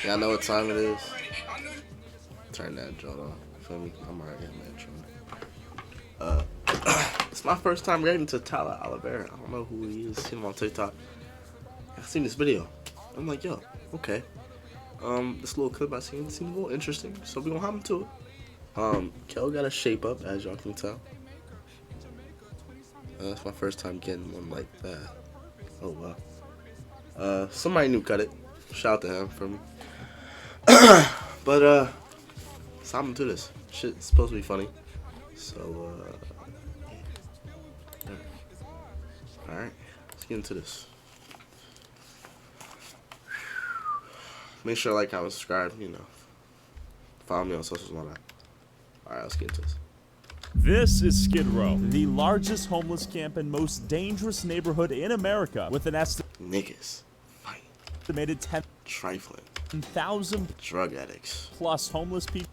Y'all know what time it is? Turn that joint off. Feel me? I'm already in that joint. It's my first time reacting to Tyler Oliveira. I don't know who he is. Seen him on TikTok. I seen this video. I'm like, yo, okay. This little clip I seen seemed a little interesting, so we gonna hop into it. Kel got a shape up, as y'all can tell. That's my first time getting one like that. Oh wow. Somebody new cut it. Shout out to him for me. But let's hop into this. Shit's supposed to be funny. So yeah. Alright, let's get into this. Make sure to like, comment, subscribe, you know. Follow me on socials and all that. Alright, let's get into this. This is Skid Row, the largest homeless camp and most dangerous neighborhood in America, with an Niggas fighting, estimated trifling, 10,000 drug addicts, plus homeless people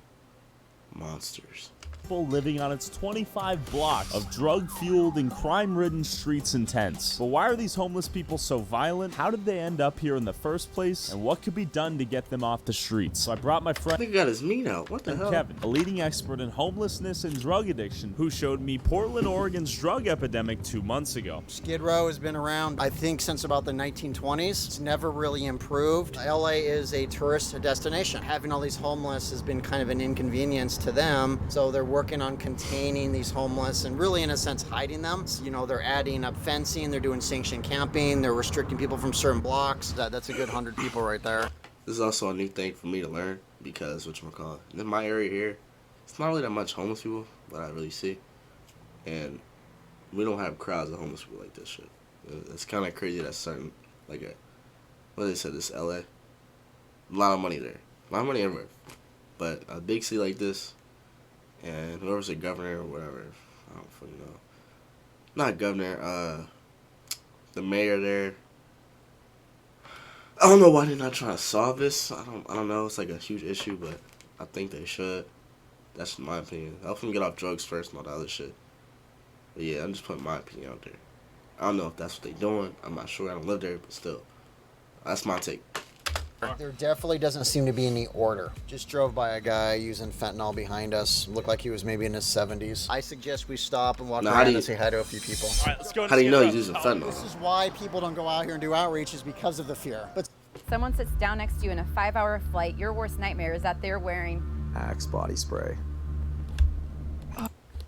monsters. living on its 25 blocks of drug-fueled and crime-ridden streets and tents. But why are these homeless people so violent? How did they end up here in the first place? And what could be done to get them off the streets? So I brought my friend Nigga got his meat out. What the hell? Kevin, a leading expert in homelessness and drug addiction, who showed me Portland, Oregon's drug epidemic 2 months ago. Skid Row has been around, I think, since about the 1920s. It's never really improved. LA is a tourist destination. Having all these homeless has been kind of an inconvenience to them, so they're working on containing these homeless and really, in a sense, hiding them. So, you know, they're adding up fencing, they're doing sanctioned camping, they're restricting people from certain blocks. That's a good 100 people right there. This is also a new thing for me to learn because, whatchamacallit, in my area here, it's not really that much homeless people, but I really see. And we don't have crowds of homeless people like this shit. It's kind of crazy that certain, like, what they said, this LA, a lot of money there. A lot of money everywhere. But a big city like this, and whoever's the governor or whatever, I don't fucking know. Not governor, the mayor there. I don't know why they're not trying to solve this. I don't know. It's like a huge issue, but I think they should. That's my opinion. Help them get off drugs first and all the other shit. But yeah, I'm just putting my opinion out there. I don't know if that's what they're doing. I'm not sure. I don't live there, but still. That's my take. There definitely doesn't seem to be any order. Just drove by a guy using fentanyl behind us. Looked like he was maybe in his 70s. I suggest we stop and walk around and say hi to a few people. All right, let's go. How do you know he's using fentanyl? This is why people don't go out here and do outreach, is because of the fear. But Someone sits down next to you in a 5-hour flight. Your worst nightmare is that they're wearing Axe body spray.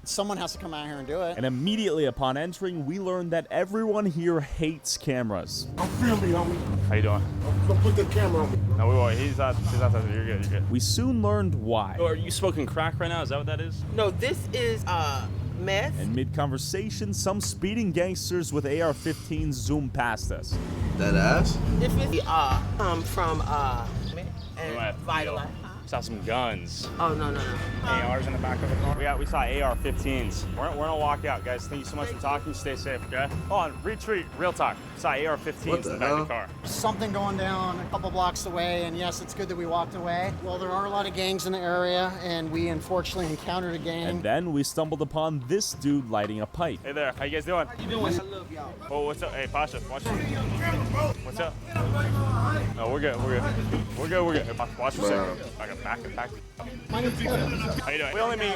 someone has to come out here and do it. And immediately upon entering, we learned that everyone here hates cameras. I'm filming, homie. How you doing? Don't put the camera on me. No, we won't. He's not. You're good. You're good. We soon learned why. Oh, are you smoking crack right now? Is that what that is? No, this is meth. And mid-conversation, some speeding gangsters with AR-15s zoomed past us. That ass? If it's from Right. Vitalife. Saw some guns. Oh no. ARs in the back of the car. We saw AR-15s. We're gonna walk out, guys. Thank you so much for talking. Stay safe, okay? Hold on, retreat. Real talk. Saw AR-15s What in the the back of hell? the car. Something going down a couple blocks away, and yes, it's good that we walked away. Well, there are a lot of gangs in the area, and we unfortunately encountered a gang. And then we stumbled upon this dude lighting a pipe. Hey there, how you guys doing? How you doing? I love y'all. Oh, what's up? Hey, Pasha, watch it. What's up? No, we're good. Hey, watch your second. I got back and back. How you doing?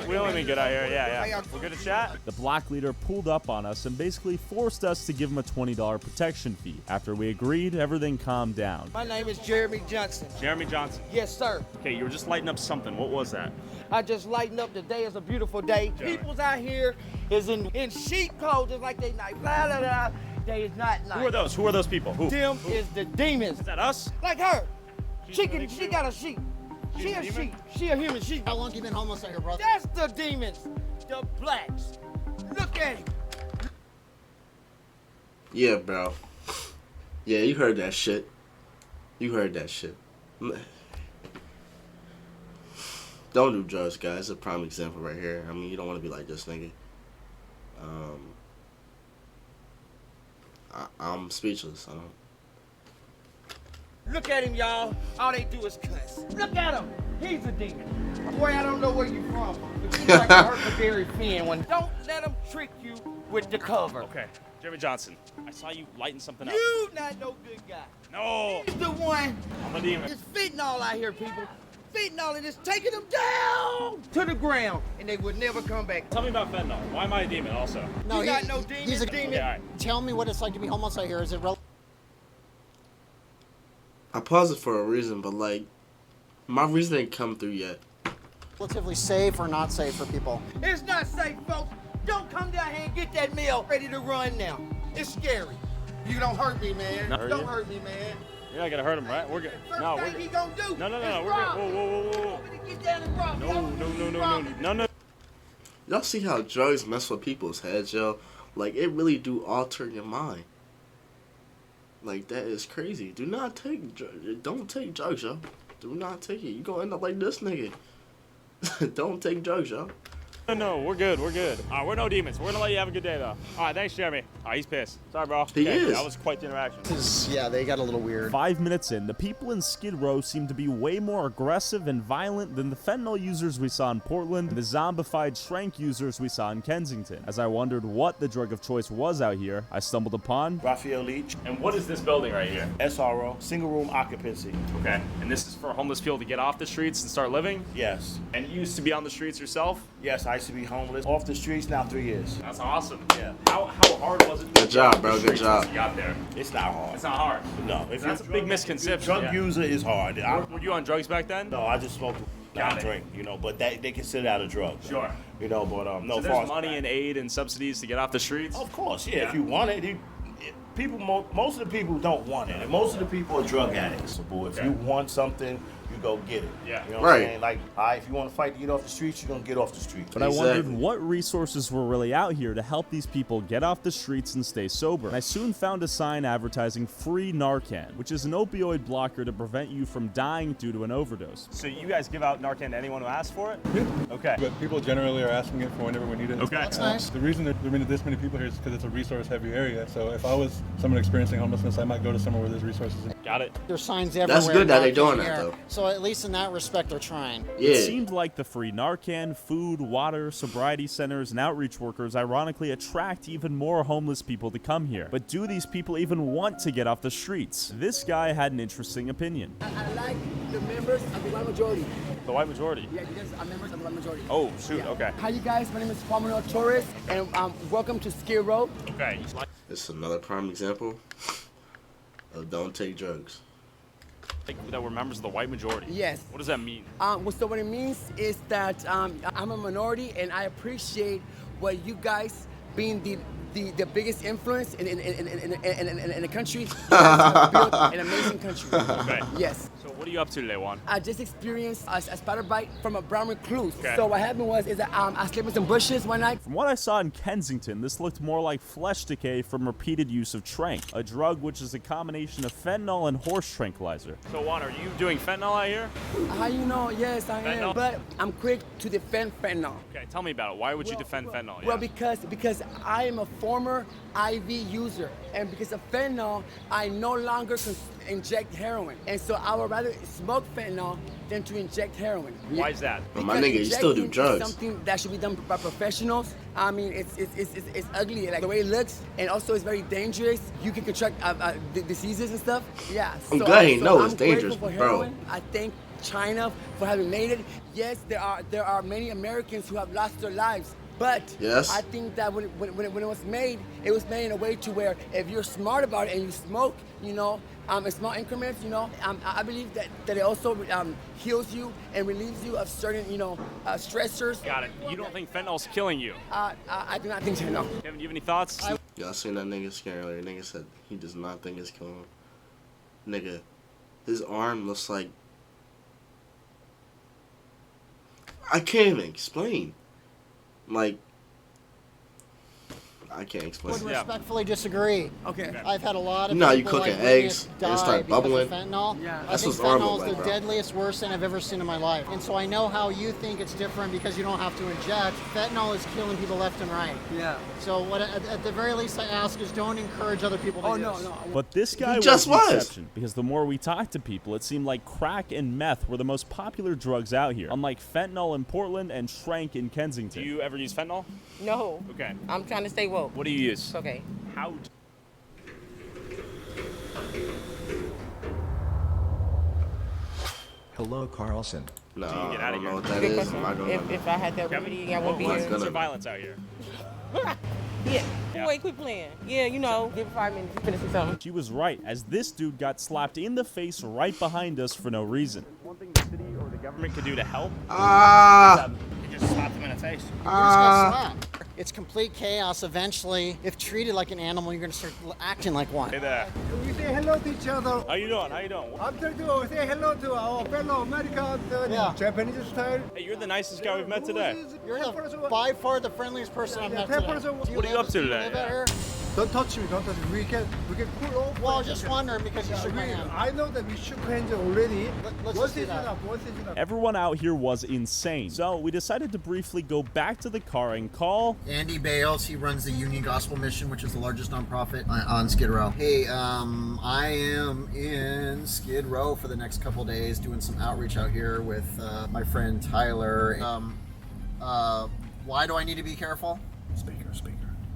We only mean good out here. Yeah. We're good to chat. The block leader pulled up on us and basically forced us to give him a $20 protection fee. After we agreed, everything calmed down. My name is Jeremy Johnson. Jeremy Johnson. Yes, sir. Okay, you were just lighting up something. What was that? I just lighten up. The day is a beautiful day. Jeremy. People's out here is in sheep clothes just like they night. Blah, blah, blah. They is not nice. Who are those? Who are those people? Who? Them is the demons. Is that us? Like her. She really got a sheep. She a a demon? sheep. She a human sheep. How long you been homeless out here, brother? That's the demons. The blacks. Look at him. Yeah, bro. Yeah, you heard that shit. Don't do drugs, guys. It's a prime example right here. I mean, you don't want to be like this nigga. I'm speechless. I don't. Look at him, y'all. All they do is cuss. Look at him. He's a demon. Boy, I don't know where you from, but you like a Huckleberry Finn one. Don't let them trick you with the cover. Okay, Jeremy Johnson. I saw you lighting something up. You not no good guy. No. He's the one. I'm the demon. It's fentanyl out here, people. Fentanyl, and it's taking them down to the ground, and they would never come back. Tell me about fentanyl. Why am I a demon also? You got no demon. He's a demon. Okay, all right. Tell me what it's like to be homeless out here. Is it I paused it for a reason, but like, my reason ain't come through yet. relatively safe or not safe for people? It's not safe, folks. Don't come down here and get that meal ready to run now. It's scary. You don't hurt me, man. Not hurt Don't you? hurt me, man. You're not gonna hurt him, right? We're good. First No, we're thing he good. gonna do. No, is we're good. rob. Whoa, whoa, whoa, whoa. Want me to get down and rob? No. Y'all see how drugs mess with people's heads, yo? Like, it really do alter your mind. Like, that is crazy. Do not take drugs. Don't take drugs, yo. Do not take it. You gonna end up like this nigga. Don't take drugs, yo. No, we're good. All right, we're no demons. We're gonna let you have a good day, though. All right, thanks, Jeremy. All right, he's pissed. Sorry, bro. He is. That was quite the interaction. Yeah, they got a little weird. 5 minutes in, the people in Skid Row seem to be way more aggressive and violent than the fentanyl users we saw in Portland and the zombified Schrank users we saw in Kensington. As I wondered what the drug of choice was out here, I stumbled upon Raphael Leach, And what is this building right here? SRO, single room occupancy. Okay. And this is for homeless people to get off the streets and start living? Yes. And you used to be on the streets yourself? Yes, I used to be homeless. Off the streets now 3 years. That's awesome. Yeah. How hard was it to Good get off job, the bro. Good streets job. once you got there? It's not hard. It's not hard. No. If That's a you're big misconception. Drug yeah. user is hard. Were you on drugs back then? No, I just smoke, Got not it. drink, but they consider that a drug. Sure. But no. So there's money and aid and subsidies to get off the streets? Of course, yeah. If you want it, most of the people don't want it. And most of the people are drug addicts. So, boy, if Okay. you want something, you go get it. Yeah. You know what I'm Right. saying? Like, if you want to fight to get off the streets, you're gonna get off the streets. But I wondered Exactly. what resources were really out here to help these people get off the streets and stay sober. And I soon found a sign advertising free Narcan, which is an opioid blocker to prevent you from dying due to an overdose. So you guys give out Narcan to anyone who asks for it? Okay. But people generally are asking it for whenever we need it. Okay. That's nice. The reason there are this many people here is because it's a resource-heavy area. So if I was someone experiencing homelessness, I might go to somewhere where there's resources. Got it. There's signs everywhere. good that they're Narcan doing that, here. though. So at least in that respect, they're trying. It Yeah. seemed like the free Narcan, food, water, sobriety centers, and outreach workers ironically attract even more homeless people to come here. But do these people even want to get off the streets? This guy had an interesting opinion. I like the members of the white majority. The white majority. Yeah, you guys are members of the white majority. Oh, shoot. Yeah. Okay. Hi, you guys. My name is Palmer Torres, and welcome to Skid Row. Okay. It's another prime example of don't take drugs. That we're members of the white majority. Yes. What does that mean? What it means is that I'm a minority, and I appreciate what you guys being the biggest influence in the country. You guys have built an amazing country. Okay. Yes. So what are you up to today, Juan? I just experienced a spider bite from a brown recluse. Okay. So what happened was that I slept in some bushes one night. From what I saw in Kensington, this looked more like flesh decay from repeated use of Trank, a drug which is a combination of fentanyl and horse tranquilizer. So Juan, are you doing fentanyl out here? How you know? Yes, I Fentanyl? am. But I'm quick to defend fentanyl. Okay, tell me about it. Why would you defend fentanyl? Well, Yeah. because I am a former IV user, and because of fentanyl, I no longer inject heroin, and so I would rather smoke fentanyl than to inject heroin. Why is that? But my Because nigga, you still do injecting is drugs. Something that should be done by professionals. I mean, it's ugly, like the way it looks, and also it's very dangerous. You can contract diseases and stuff. Yeah. I'm glad he knows it's I'm dangerous, grateful for bro. heroin. I thank China for having made it. Yes, there are many Americans who have lost their lives. But Yes. I think that when it was made in a way to where if you're smart about it and you smoke, in small increments, I believe that it also heals you and relieves you of certain, stressors. Got it. You don't think fentanyl's killing you? I do not think so, no. Kevin, do you have any thoughts? Y'all seen that nigga scare earlier? Nigga said he does not think it's killing him. Nigga, his arm looks like... I can't even explain. Like... I can't explain. Would Yeah. respectfully disagree. Okay. I've had a lot of You know how you people cooking I've eggs witnessed and it die start because bubbling? of fentanyl. Yeah. I That's think what's arm fentanyl look is like, the bro. deadliest worst thing I've ever seen in my life. And so I know how you think it's different because you don't have to inject. Fentanyl is killing people left and right. Yeah. So what at the very least I ask is don't encourage other people to Oh, use. no. But this guy just was an was. exception, because the more we talked to people, it seemed like crack and meth were the most popular drugs out here, unlike fentanyl in Portland and Schrank in Do Kensington. you ever use fentanyl? No, Okay. I'm trying to stay woke. What do you use? Okay. How? Hello, Carlson. No, Get I out don't of know here. what that is. I'm not doing If I had that remedy, I wouldn't be What's here. the violence out here? Yeah. Wait, quit playing. Yeah, you know, give it 5 minutes to finish or something. She was right, as this dude got slapped in the face right behind us for no reason. One thing the city or the government could do to help. You just slapped him in the face. You're just gonna slap. It's complete chaos. Eventually, if treated like an animal, you're gonna start acting like one. Hey there. We say hello to each other. How you doing? How you doing? After we say hello to our fellow American, Japanese style. Hey, you're the nicest guy we've met today. You're by far the friendliest person I've met today. What are you up to today? Live out here? Don't touch me, don't touch me. We can cool off. Well, just wondering because you shook my hand. I know that we shook hands already. Let's Once just do is that. enough. Once is enough. Everyone out here was insane, so we decided to briefly go back to the car and call Andy Bales, he runs the Union Gospel Mission, which is the largest nonprofit on Skid Row. Hey, I am in Skid Row for the next couple days doing some outreach out here with my friend Tyler. Why do I need to be careful? Speaker.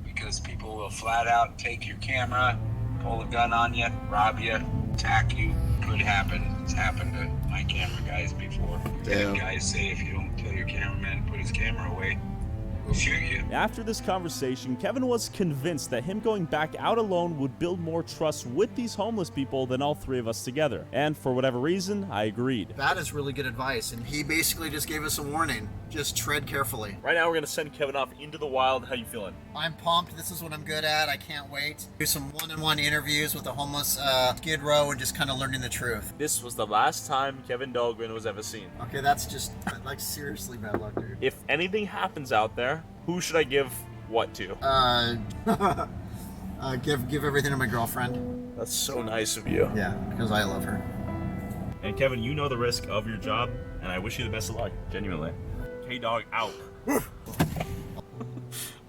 Because people will flat out take your camera, pull a gun on you, rob you, attack you. Could happen. It's happened to my camera guys before. Damn. The guys say if you don't tell your cameraman to put his camera away, we'll shoot you. After this conversation, Kevin was convinced that him going back out alone would build more trust with these homeless people than all three of us together. And for whatever reason, I agreed. That is really good advice, and he basically just gave us a warning. Just tread carefully. Right now, we're gonna send Kevin off into the wild. How you feeling? I'm pumped. This is what I'm good at. I can't wait. Do some one-on-one interviews with the homeless Skid Row and just kind of learning the truth. This was the last time Kevin Dahlgren was ever seen. Okay, that's just like seriously bad luck, dude. If anything happens out there, who should I give what to? Give everything to my girlfriend. That's so nice of you. Yeah, because I love her. And Kevin, you know the risk of your job, and I wish you the best of luck, genuinely. K-Dog out.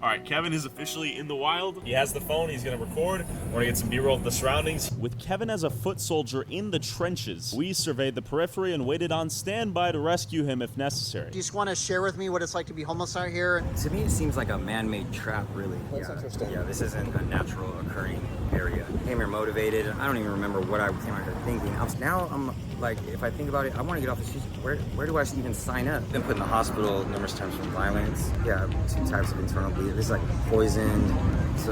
All right, Kevin is officially in the wild. He has the phone. He's going to record. We're going to get some B-roll of the surroundings. With Kevin as a foot soldier in the trenches, we surveyed the periphery and waited on standby to rescue him if necessary. Do you just want to share with me what it's like to be homeless out here? To me, it seems like a man-made trap, really. That's interesting. Yeah, this isn't a natural occurring area. I came here motivated. I don't even remember what I came out here thinking. Now I'm like, if I think about it, I want to get off the streets. Where do I even sign up? Been put in the hospital numerous times from violence. Yeah, 2 types of internal bleeding. This is like poisoned. It's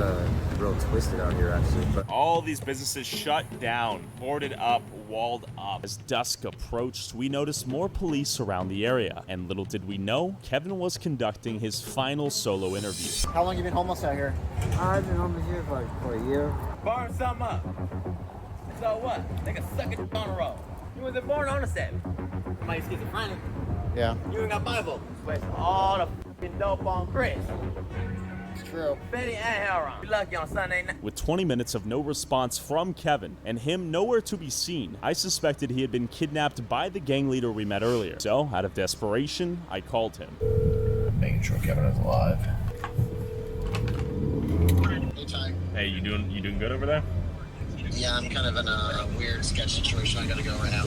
real twisted out here, actually. But all these businesses shut down, boarded up, walled up. As dusk approached, we noticed more police around the area. And little did we know, Kevin was conducting his final solo interview. How long you been homeless out here? I've been homeless here for a year. Burn something up. So what? They can suck it on the road. You wasn't born on the set. Somebody schizophrenic. Yeah. You ain't got Bible. Waste all the fucking dope on Chris. It's true. Betty and heroin. You lucky on Sunday night. With 20 minutes of no response from Kevin and him nowhere to be seen, I suspected he had been kidnapped by the gang leader we met earlier. So, out of desperation, I called him. Making sure Kevin is alive. Hey, Ty. Hey, you doing good over there? Yeah, I'm kind of in a weird sketch situation. I gotta go right now.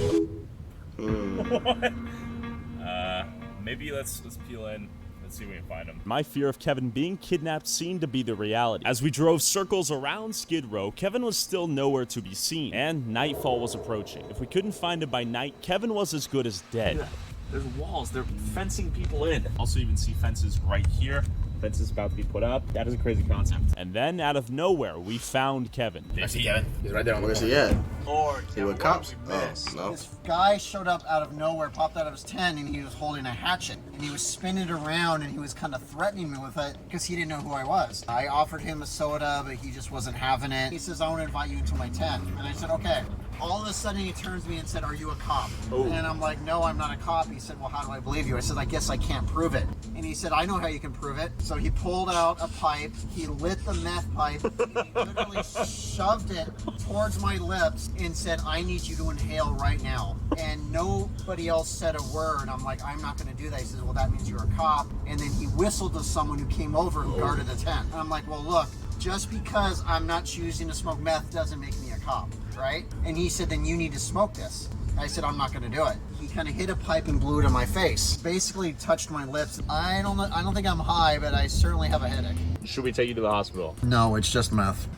Maybe let's peel in. Let's see if we can find him. My fear of Kevin being kidnapped seemed to be the reality. As we drove circles around Skid Row, Kevin was still nowhere to be seen, and nightfall was approaching. If we couldn't find him by night, Kevin was as good as dead. There's walls. They're fencing people in. Also, you can see fences right here. Fences about to be put up. That is a crazy concept. And then, out of nowhere, we found Kevin. I see Kevin. He's right there on the Where's he at? Lord, See what cops? Oh, no. This guy showed up out of nowhere, popped out of his tent, and he was holding a hatchet. And he was spinning it around, and he was kind of threatening me with it because he didn't know who I was. I offered him a soda, but he just wasn't having it. He says, I want to invite you into my tent. And I said, okay. All of a sudden, he turns to me and said, are you a cop? Ooh. And I'm like, no, I'm not a cop. He said, well, how do I believe you? I said, I guess I can't prove it. And he said, I know how you can prove it. So he pulled out a pipe. He lit the meth pipe. And he literally shoved it towards my lips and said, I need you to inhale right now. And nobody else said a word. I'm like, I'm not going to do that. He says, well, that means you're a cop. And then he whistled to someone who came over and guarded the tent. And I'm like, well, look, just because I'm not choosing to smoke meth doesn't make me a cop, right? And he said, then you need to smoke this. I said, I'm not going to do it. He kind of hit a pipe and blew it in my face. Basically touched my lips. I don't think I'm high, but I certainly have a headache. Should we take you to the hospital? No, it's just meth.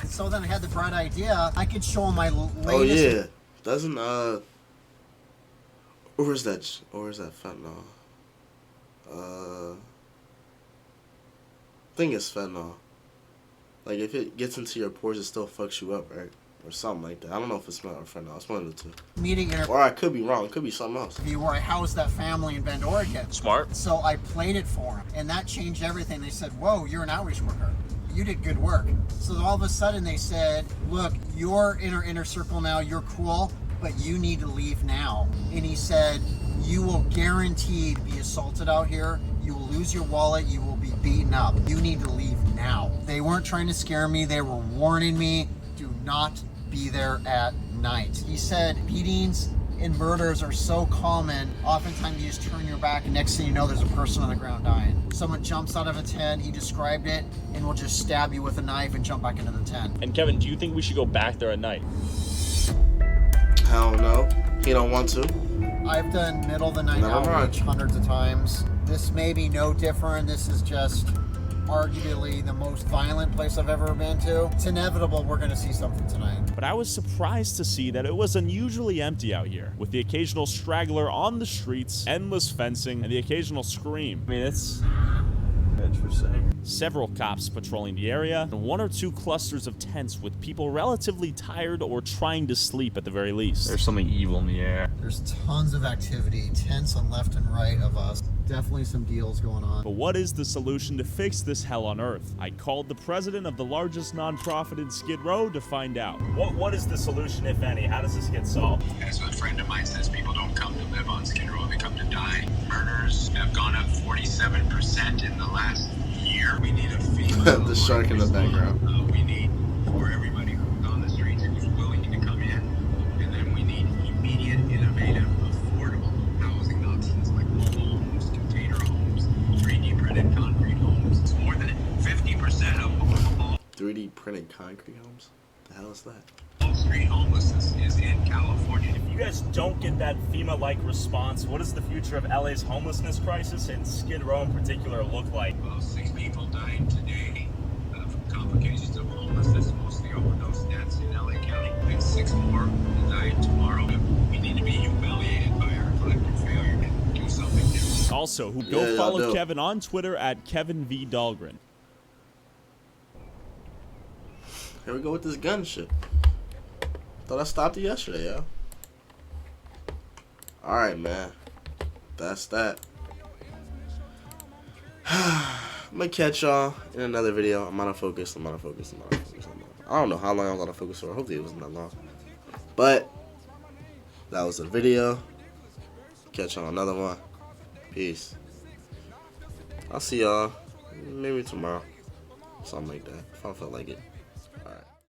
So then I had the bright idea. I could show him my latest. Oh yeah, doesn't Or is that fentanyl? I think it's fentanyl. Like, if it gets into your pores, it still fucks you up, right? Or something like that. I don't know if it's fentanyl or fentanyl. It's one of the two. Meeting or I could be wrong. It could be something else. where I housed that family in Bend, Oregon. Smart. So I played it for them, and that changed everything. They said, whoa, you're an outreach worker. You did good work. So all of a sudden they said, look, you're in our inner circle now, you're cool, but you need to leave now. And he said, you will guaranteed be assaulted out here. You will lose your wallet. You will be beaten up. You need to leave now. They weren't trying to scare me. They were warning me, do not be there at night. He said beatings and murders are so common. Oftentimes you just turn your back and next thing you know, there's a person on the ground dying. Someone jumps out of a tent, he described it, and will just stab you with a knife and jump back into the tent. And Kevin, do you think we should go back there at night? Hell no. He don't want to. I've done middle of the night outreach hundreds of times. This may be no different. This is just arguably the most violent place I've ever been to. It's inevitable we're going to see something tonight. But I was surprised to see that it was unusually empty out here, with the occasional straggler on the streets, endless fencing, and the occasional scream. I mean, it's interesting. Several cops patrolling the area, and one or two clusters of tents with people relatively tired or trying to sleep at the very least. There's something evil in the air. There's tons of activity, tents on left and right of us. Definitely some deals going on. But what is the solution to fix this hell on earth? I called the president of the largest nonprofit in Skid Row to find out. What is the solution, if any? How does this get solved? As a friend of mine says, people don't come to live on Skid Row, they come to die. Murders have gone up 47% in the last year. We need a FEMA. The shark in the background. We need for everybody who's on the streets who's willing to come in. And then we need immediate, innovative, affordable housing options like mobile homes, container homes, 3D printed concrete homes. It's more than 50% of all 3D printed concrete homes? The hell is that? street homelessness is in California. If you guys don't get that FEMA-like response, what does the future of LA's homelessness crisis and Skid Row in particular look like? Well, 6 people died today from complications of homelessness, mostly overdose deaths in LA County, and 6 more will die tomorrow. We need to be humiliated by our collective failure to do something different. Also, go follow Kevin on Twitter at Kevin V. Dahlgren. Here we go with this gun shit. Thought I stopped it yesterday, yo. Alright, man. That's that. I'm gonna catch y'all in another video. I'm out of focus. I don't know how long I'm gonna focus for. Hopefully it wasn't that long. But that was the video. Catch y'all on another one. Peace. I'll see y'all maybe tomorrow. Something like that. If I feel like it.